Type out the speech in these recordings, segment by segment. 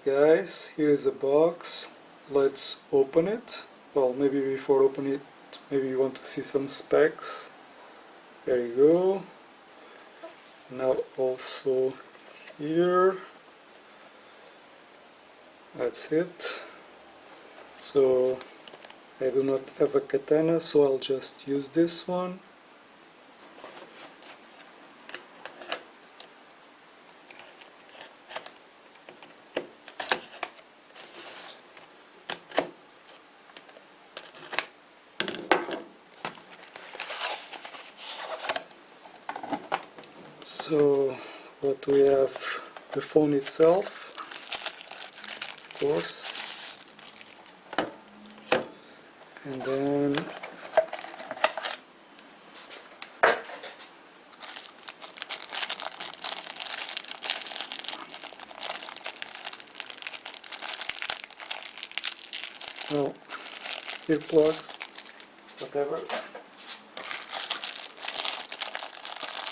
guys, here is a box. Let's open it. Well, maybe before opening it, maybe you want to see some specs. There you go. Now also here. That's it. So I do not have a katana, so I'll just use this one. So what we have, the phone itself, of course, and then no earplugs, whatever,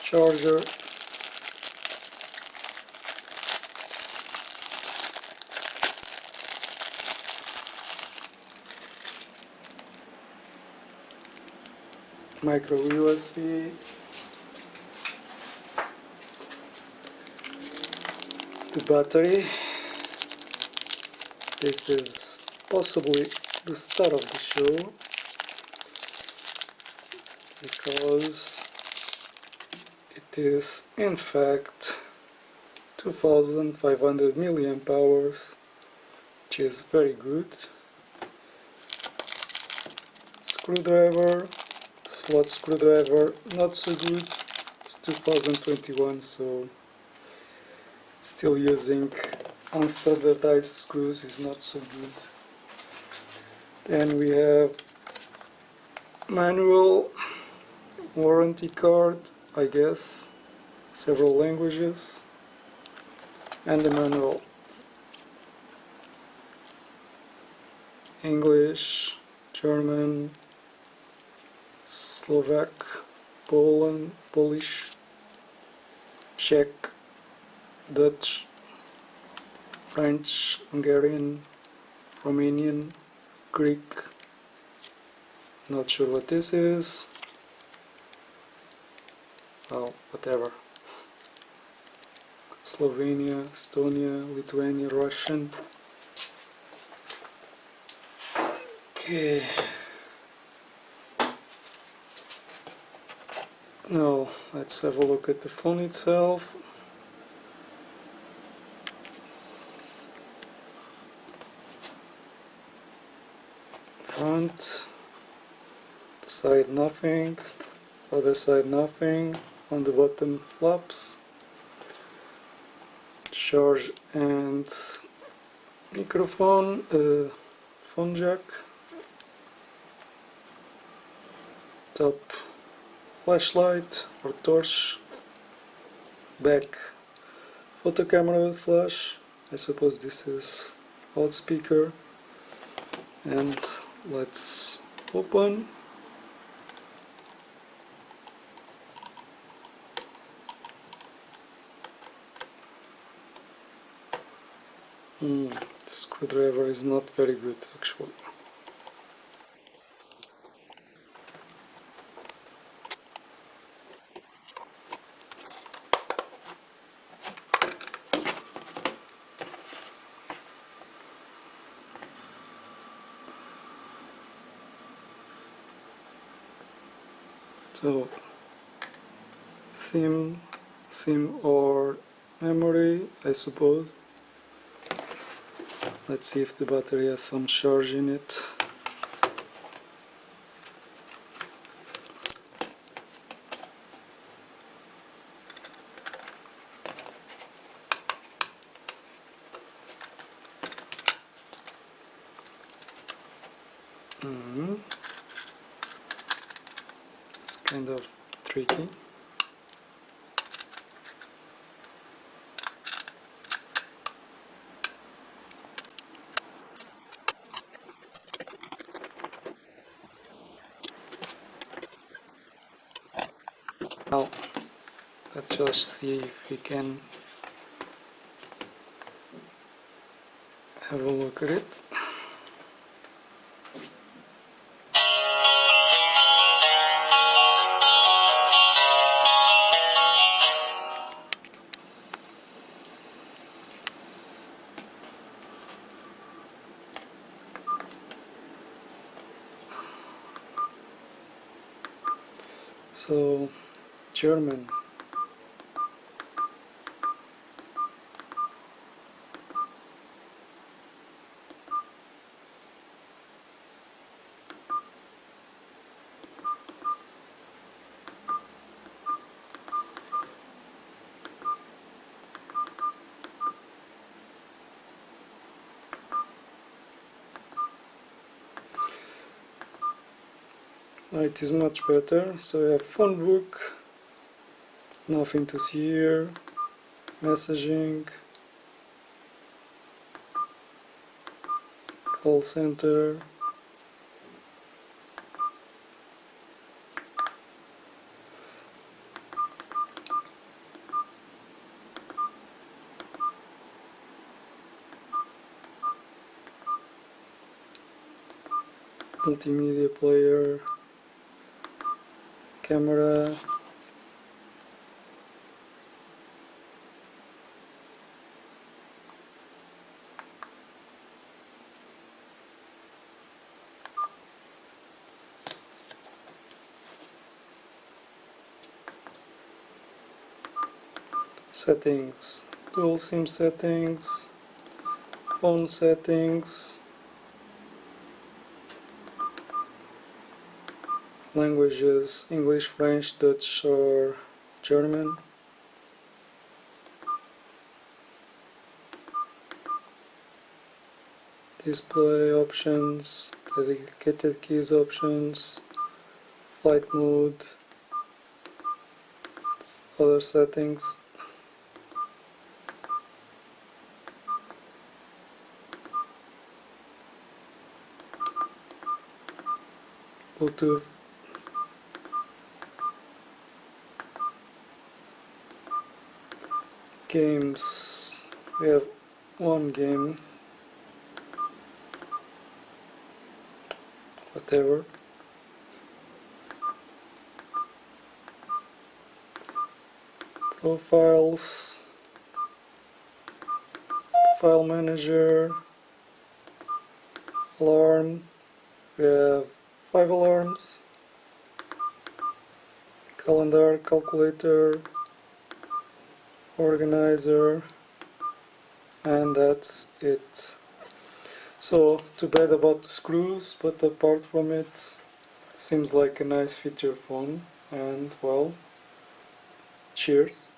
charger, micro USB, the battery. This is possibly the start of the show because it is in fact 2500 milliamp hours, which is very good. Screwdriver, slot screwdriver, not so good. It's 2021, so still using unstandardized screws is not so good. Then we have manual, warranty card, I guess, several languages, and the manual. English, German, Slovak, Polish, Czech, Dutch, French, Hungarian, Romanian, Greek, not sure what this is, well, whatever, Slovenia, Estonia, Lithuania, Russian. Okay, now let's have a look at the phone itself. Front, side nothing, other side nothing, on the bottom flaps, charge and microphone, phone jack, top flashlight or torch, back photo camera with flash, I suppose this is loudspeaker, and let's open. The screwdriver is not very good actually. So SIM or memory, I suppose. Let's see if the battery has some charge in it. It's kind of tricky. Now, let's just see if we can have a look at it. So, German. It is much better. So we have phone book, nothing to see here, messaging, call center, multimedia player, camera, settings, dual SIM settings, phone settings, languages English, French, Dutch or German, display options, dedicated keys options, flight mode, other settings. Bluetooth, games, we have one game, whatever, profiles, file manager, alarm, we have 5 alarms, calendar, calculator, organizer, and that's it. So, too bad about the screws, but apart from it, seems like a nice feature phone, and well, cheers.